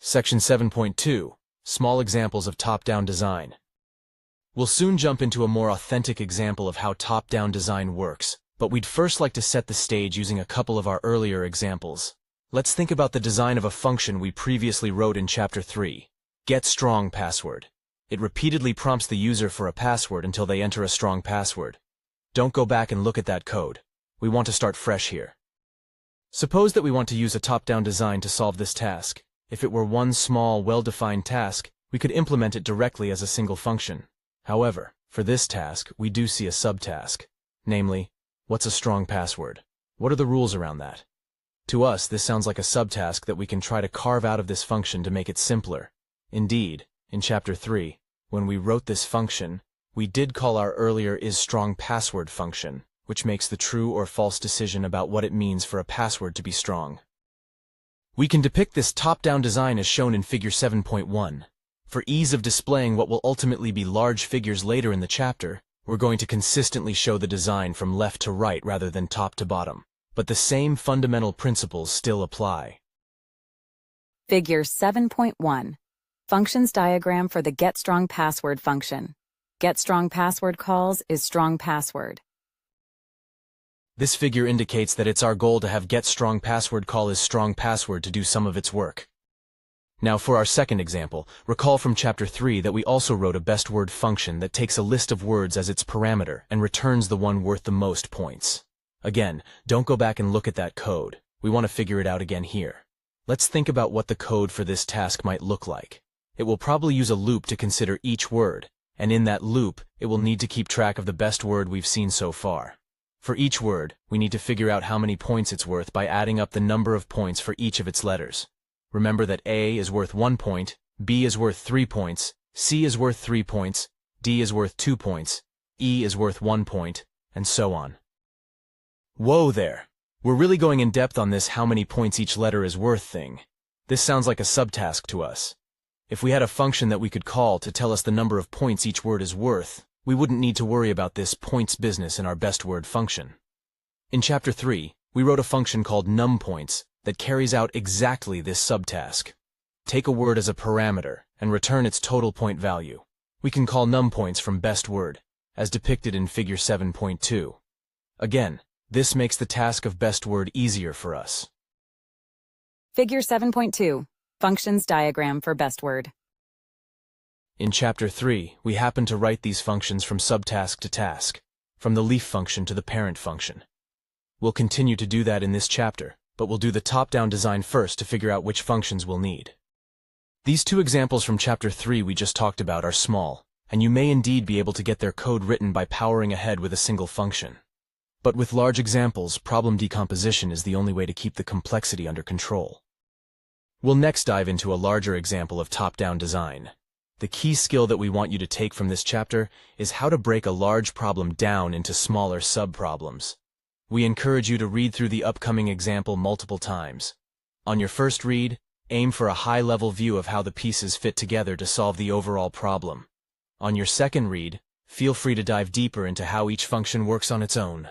Section 7.2, Small Examples of Top-Down Design. We'll soon jump into a more authentic example of how top-down design works, but we'd first like to set the stage using a couple of our earlier examples. Let's think about the design of a function we previously wrote in Chapter 3, getStrongPassword. It repeatedly prompts the user for a password until they enter a strong password. Don't go back and look at that code. We want to start fresh here. Suppose that we want to use a top-down design to solve this task. If it were one small, well-defined task, we could implement it directly as a single function. However, for this task, we do see a subtask. Namely, what's a strong password? What are the rules around that? To us, this sounds like a subtask that we can try to carve out of this function to make it simpler. Indeed, in Chapter 3, when we wrote this function, we did call our earlier isStrongPassword function, which makes the true or false decision about what it means for a password to be strong. We can depict this top-down design as shown in Figure 7.1. For ease of displaying what will ultimately be large figures later in the chapter, we're going to consistently show the design from left to right rather than top to bottom. But the same fundamental principles still apply. Figure 7.1. Functions diagram for the getStrongPassword function. GetStrongPassword calls is strong password. This figure indicates that it's our goal to have getStrongPassword call is strong password to do some of its work. Now for our second example, recall from Chapter 3 that we also wrote a bestWord function that takes a list of words as its parameter and returns the one worth the most points. Again, don't go back and look at that code. We want to figure it out again here. Let's think about what the code for this task might look like. It will probably use a loop to consider each word, and in that loop, it will need to keep track of the best word we've seen so far. For each word, we need to figure out how many points it's worth by adding up the number of points for each of its letters. Remember that A is worth 1 point, B is worth 3 points, C is worth 3 points, D is worth 2 points, E is worth 1 point, and so on. Whoa there! We're really going in depth on this how many points each letter is worth thing. This sounds like a subtask to us. If we had a function that we could call to tell us the number of points each word is worth, we wouldn't need to worry about this points business in our bestWord function. In Chapter 3, we wrote a function called numPoints that carries out exactly this subtask. Take a word as a parameter and return its total point value. We can call numPoints from bestWord, as depicted in Figure 7.2. Again, this makes the task of bestWord easier for us. Figure 7.2. Functions diagram for bestWord. In Chapter 3, we happen to write these functions from subtask to task, from the leaf function to the parent function. We'll continue to do that in this chapter, but we'll do the top-down design first to figure out which functions we'll need. These two examples from Chapter 3 we just talked about are small, and you may indeed be able to get their code written by powering ahead with a single function. But with large examples, problem decomposition is the only way to keep the complexity under control. We'll next dive into a larger example of top-down design. The key skill that we want you to take from this chapter is how to break a large problem down into smaller sub-problems. We encourage you to read through the upcoming example multiple times. On your first read, aim for a high-level view of how the pieces fit together to solve the overall problem. On your second read, feel free to dive deeper into how each function works on its own.